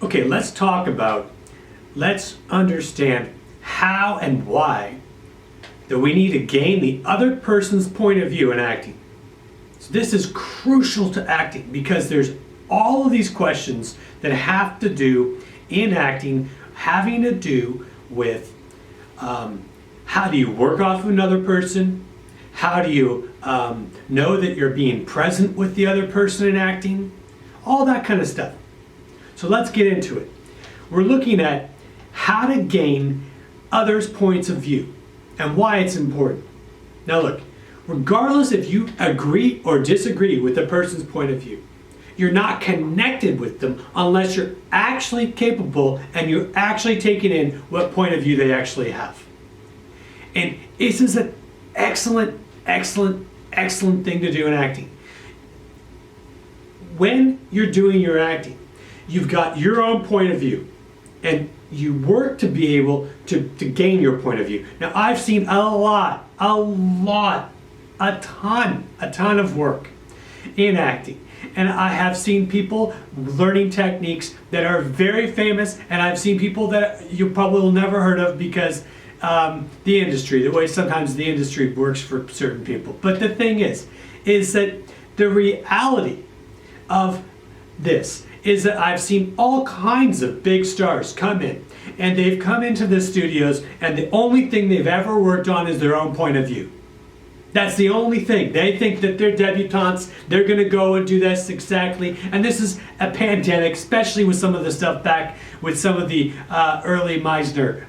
Okay, let's understand how and why that we need to gain the other person's point of view in acting. So this is crucial to acting because there's all of these questions that have to do in acting, having to do with how do you work off of another person? How do you know that you're being present with the other person in acting? All that kind of stuff. So let's get into it. We're looking at how to gain others' points of view and why it's important. Now look, regardless if you agree or disagree with the person's point of view, you're not connected with them unless you're actually capable and you're actually taking in what point of view they actually have. And this is an excellent thing to do in acting. When you're doing your acting, you've got your own point of view and you work to be able to gain your point of view. Now I've seen a ton of work in acting. And I have seen people learning techniques that are very famous, and I've seen people that you probably will never heard of because the industry, the way sometimes the industry works for certain people. But the thing is that the reality of this is that I've seen all kinds of big stars come in, and they've come into the studios, and the only thing they've ever worked on is their own point of view. That's the only thing. They think that they're debutantes, they're going to go and do this exactly. And this is a pandemic, especially with some of the stuff back with some of the early Meisner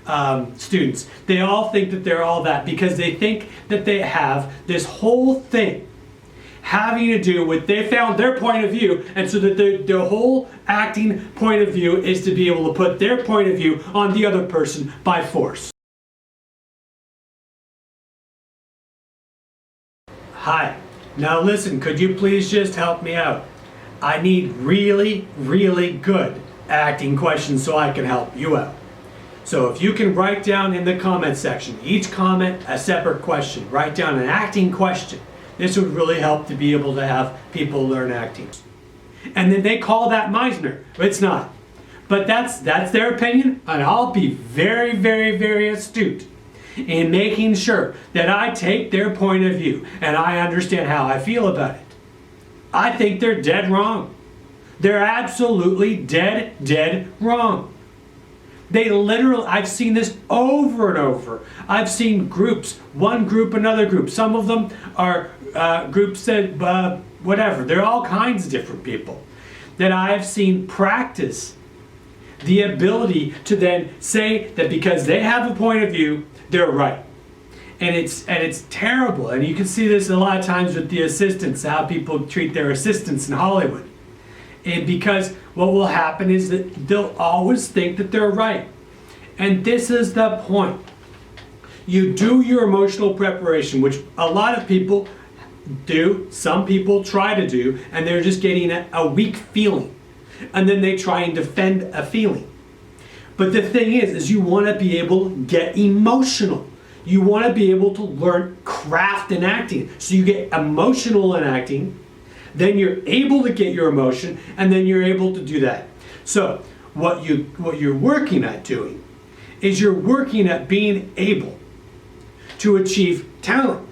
students. They all think that they're all that because they think that they have this whole thing having to do with they found their point of view, and so that the whole acting point of view is to be able to put their point of view on the other person by force. Hi, now listen, could you please just help me out? I need really good acting questions so I can help you out. So if you can write down in the comment section, each comment a separate question, write down an acting question. This would really help to be able to have people learn acting. And then they call that Meisner. It's not. But that's their opinion, and I'll be very astute in making sure that I take their point of view and I understand how I feel about it. I think they're dead wrong. They're absolutely dead wrong. They literally, I've seen this over and over. I've seen groups, one group, another group. Some of them are groups that, whatever, they're all kinds of different people that I've seen practice the ability to then say that because they have a point of view, they're right. And it's terrible. And you can see this a lot of times with the assistants, how people treat their assistants in Hollywood. And because what will happen is that they'll always think that they're right. And this is the point. You do your emotional preparation, which a lot of people do, some people try to do, and they're just getting a weak feeling. And then they try and defend a feeling. But the thing is you want to be able to get emotional. You want to be able to learn craft in acting. So you get emotional in acting, then you're able to get your emotion, and then you're able to do that. So what you're working at doing is you're working at being able to achieve talent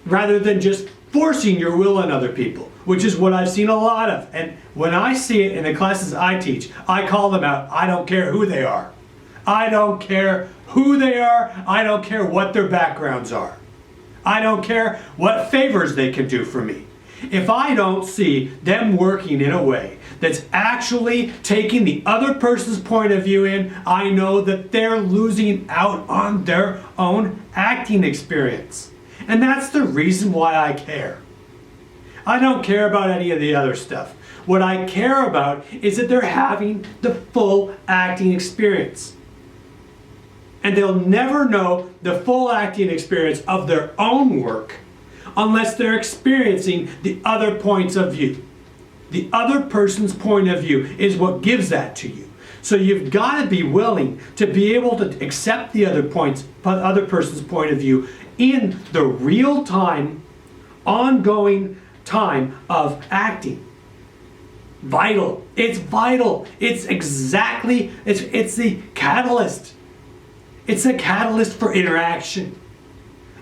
rather than just forcing your will on other people, which is what I've seen a lot of. And when I see it in the classes I teach, I call them out. I don't care who they are. I don't care who they are. I don't care what their backgrounds are. I don't care what favors they can do for me. If I don't see them working in a way that's actually taking the other person's point of view in, I know that they're losing out on their own acting experience. And that's the reason why I care. I don't care about any of the other stuff. What I care about is that they're having the full acting experience. And they'll never know the full acting experience of their own work unless they're experiencing the other points of view. The other person's point of view is what gives that to you. So you've got to be willing to be able to accept the other person's point of view in the real time, ongoing time of acting. Vital. It's vital. It's exactly, it's the catalyst. It's a catalyst for interaction.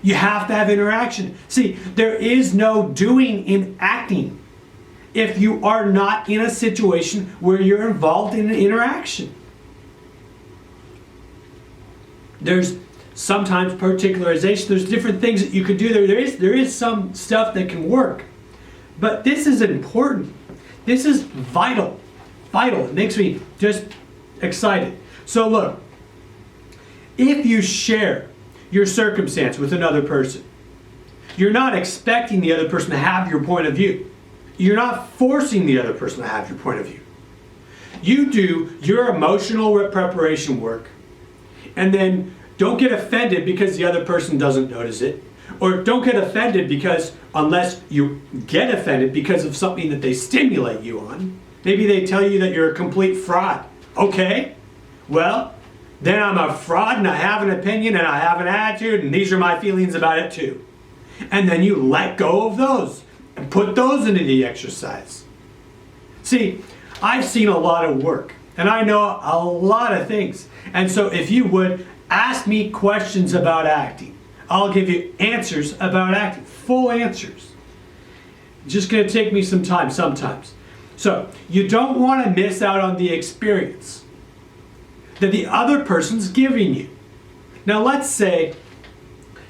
You have to have interaction. See, there is no doing in acting if you are not in a situation where you're involved in an interaction. There's sometimes particularization. There's different things that you can do. There is some stuff that can work. But this is important. This is vital. Vital. It makes me just excited. So look, if you share your circumstance with another person, you're not expecting the other person to have your point of view. You're not forcing the other person to have your point of view. You do your emotional preparation work, and then don't get offended because the other person doesn't notice it. Or don't get offended because, unless you get offended because of something that they stimulate you on. Maybe they tell you that you're a complete fraud. Okay, well, then I'm a fraud and I have an opinion and I have an attitude and these are my feelings about it too. And then you let go of those and put those into the exercise. See, I've seen a lot of work and I know a lot of things. And so if you would ask me questions about acting, I'll give you answers about acting, full answers. Just going to take me some time sometimes. So you don't want to miss out on the experience that the other person's giving you. Now let's say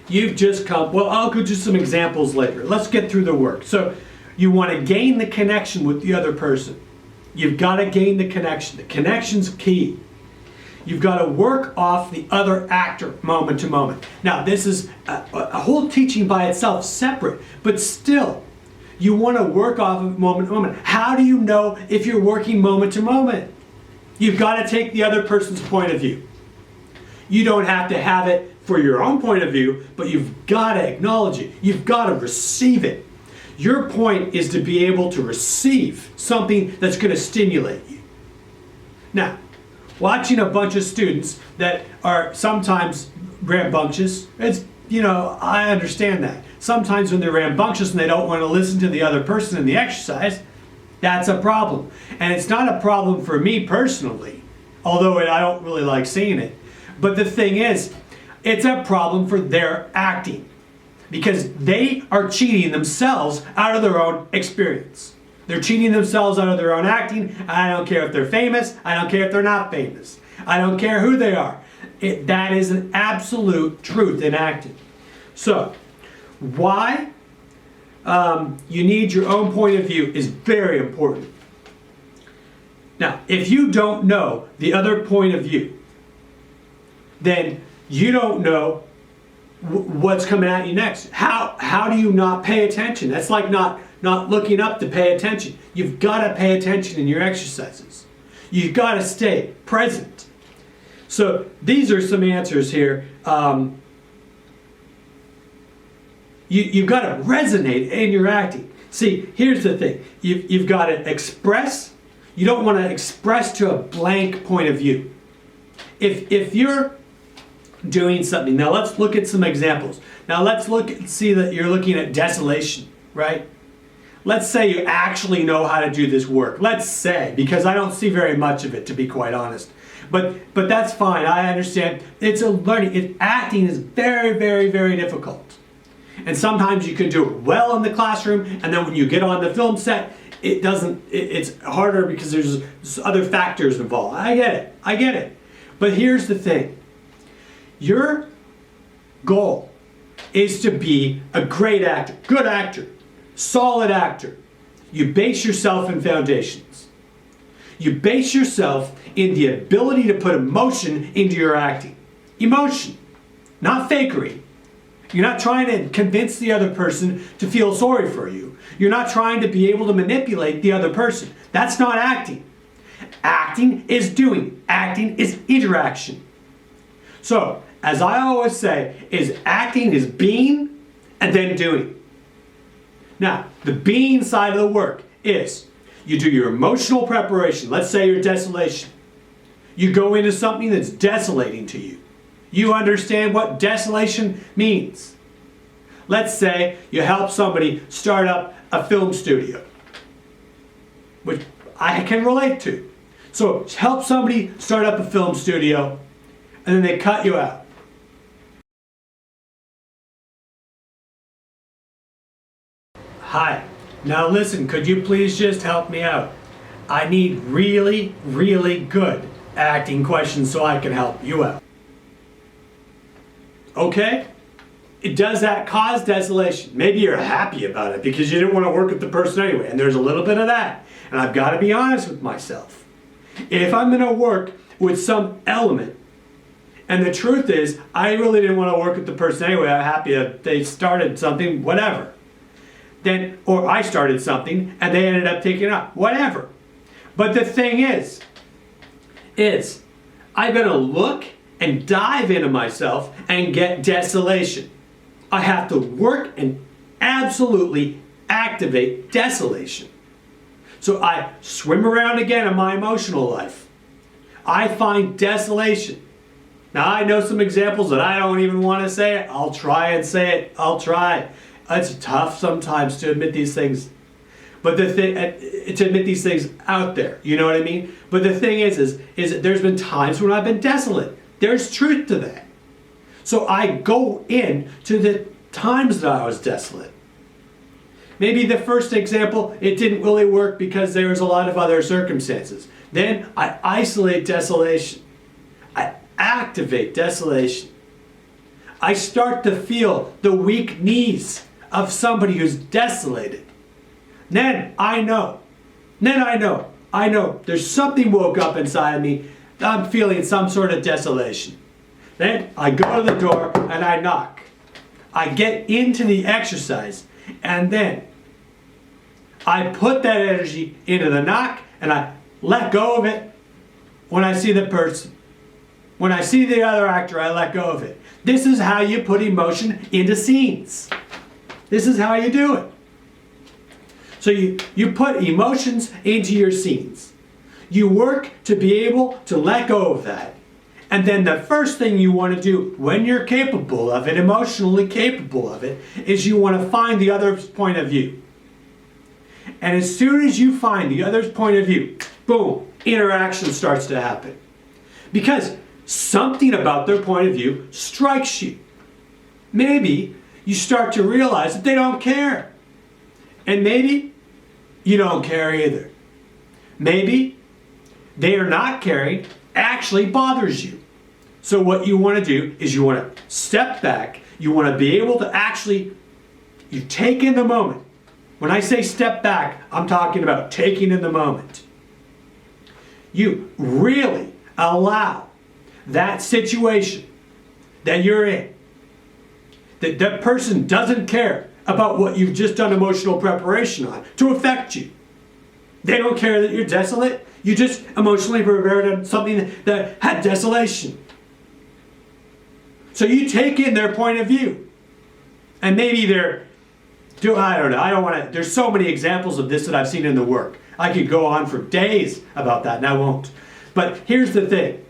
you've just come, well, I'll go do some examples later. Let's get through the work. So you want to gain the connection with the other person. You've got to gain the connection. The connection's key. You've got to work off the other actor moment to moment. Now this is a whole teaching by itself, separate, but still, you want to work off of moment to moment. How do you know if you're working moment to moment? You've got to take the other person's point of view. You don't have to have it for your own point of view, but you've got to acknowledge it. You've got to receive it. Your point is to be able to receive something that's going to stimulate you. Now, watching a bunch of students that are sometimes rambunctious, I understand that. Sometimes when they're rambunctious and they don't want to listen to the other person in the exercise, that's a problem. And it's not a problem for me personally, although I don't really like seeing it. But the thing is, it's a problem for their acting because they are cheating themselves out of their own experience. They're cheating themselves out of their own acting. I don't care if they're famous. I don't care if they're not famous. I don't care who they are. That is an absolute truth in acting. So, why you need your own point of view is very important. Now, if you don't know the other point of view, then you don't know what's coming at you next. How do you not pay attention? That's like not looking up to pay attention. You've got to pay attention in your exercises. You've got to stay present. So these are some answers here. You've got to resonate in your acting. See, here's the thing. You've got to express. You don't want to express to a blank point of view. If you're doing something, now let's look at some examples. Now let's see that you're looking at desolation, right? Let's say you actually know how to do this work. Let's say, because I don't see very much of it, to be quite honest. But that's fine. I understand. It's a learning. Acting is very, very, very difficult. And sometimes you can do it well in the classroom, and then when you get on the film set, it's harder because there's other factors involved. I get it. But here's the thing. Your goal is to be a great actor, good actor, solid actor. You base yourself in foundations. You base yourself in the ability to put emotion into your acting. Emotion, not fakery. You're not trying to convince the other person to feel sorry for you. You're not trying to be able to manipulate the other person. That's not acting. Acting is doing. Acting is interaction. So, as I always say, acting is being and then doing. Now, the being side of the work is you do your emotional preparation. Let's say your desolation. You go into something that's desolating to you. You understand what desolation means. Let's say you help somebody start up a film studio, which I can relate to. So help somebody start up a film studio and then they cut you out. Hi, now listen, could you please just help me out? I need really, really good acting questions so I can help you out. Okay? Does that cause desolation? Maybe you're happy about it because you didn't want to work with the person anyway, and there's a little bit of that. And I've got to be honest with myself. If I'm going to work with some element, and the truth is, I really didn't want to work with the person anyway, I'm happy that they started something, whatever. Then, or I started something and they ended up taking it up, whatever. But the thing is I'm going to look and dive into myself and get desolation. I have to work and absolutely activate desolation. So I swim around again in my emotional life. I find desolation. Now I know some examples that I don't even want to say it. I'll try and say it. I'll try. It's tough sometimes to admit these things. But the thing, to admit these things out there, you know what I mean? But the thing is that there's been times when I've been desolate. There's truth to that. So I go in to the times that I was desolate. Maybe the first example, it didn't really work because there was a lot of other circumstances. Then I isolate desolation. I activate desolation. I start to feel the weak knees of somebody who's desolated. Then I know there's something woke up inside of me. I'm feeling some sort of desolation. Then I go to the door and I knock. I get into the exercise and then I put that energy into the knock and I let go of it when I see the person. When I see the other actor, I let go of it. This is how you put emotion into scenes. This is how you do it. So you put emotions into your scenes. You work to be able to let go of that. And then the first thing you want to do when you're capable of it, emotionally capable of it, is you want to find the other's point of view. And as soon as you find the other's point of view, boom, interaction starts to happen. Because something about their point of view strikes you. Maybe you start to realize that they don't care. And maybe you don't care either. Maybe they are not caring actually bothers you. So what you want to do is you want to step back. You want to be able to actually, you take in the moment. When I say step back, I'm talking about taking in the moment. You really allow that situation that you're in, that that person doesn't care about what you've just done emotional preparation on, to affect you. They don't care that you're desolate. You just emotionally prepared on something that had desolation. So you take in their point of view. And maybe I don't know, there's so many examples of this that I've seen in the work. I could go on for days about that, and I won't. But here's the thing.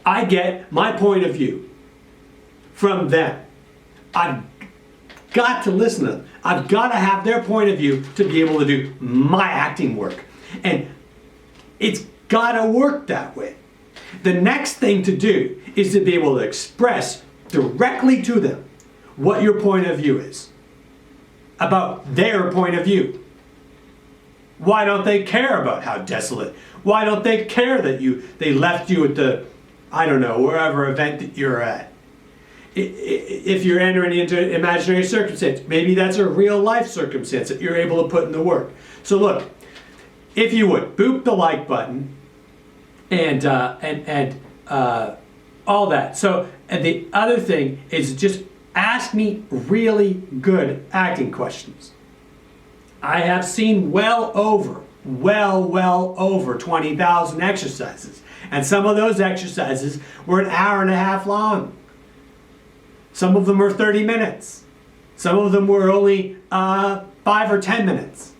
I get my point of view from them. I've got to listen to them. I've got to have their point of view to be able to do my acting work. And it's got to work that way. The next thing to do is to be able to express directly to them what your point of view is about their point of view. Why don't they care about how desolate? Why don't they care that they left you at the, I don't know, wherever event that you're at? If you're entering into an imaginary circumstance, maybe that's a real life circumstance that you're able to put in the work. So look, if you would, boop the like button and all that. So, and the other thing is just ask me really good acting questions. I have seen well over 20,000 exercises. And some of those exercises were an hour and a half long. Some of them were 30 minutes. Some of them were only 5 or 10 minutes.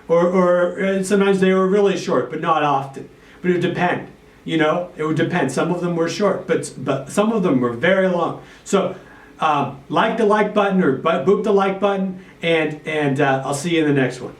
Or sometimes they were really short, but not often. But it would depend. You know, it would depend. Some of them were short, but some of them were very long. So like the like button or boop the like button, and I'll see you in the next one.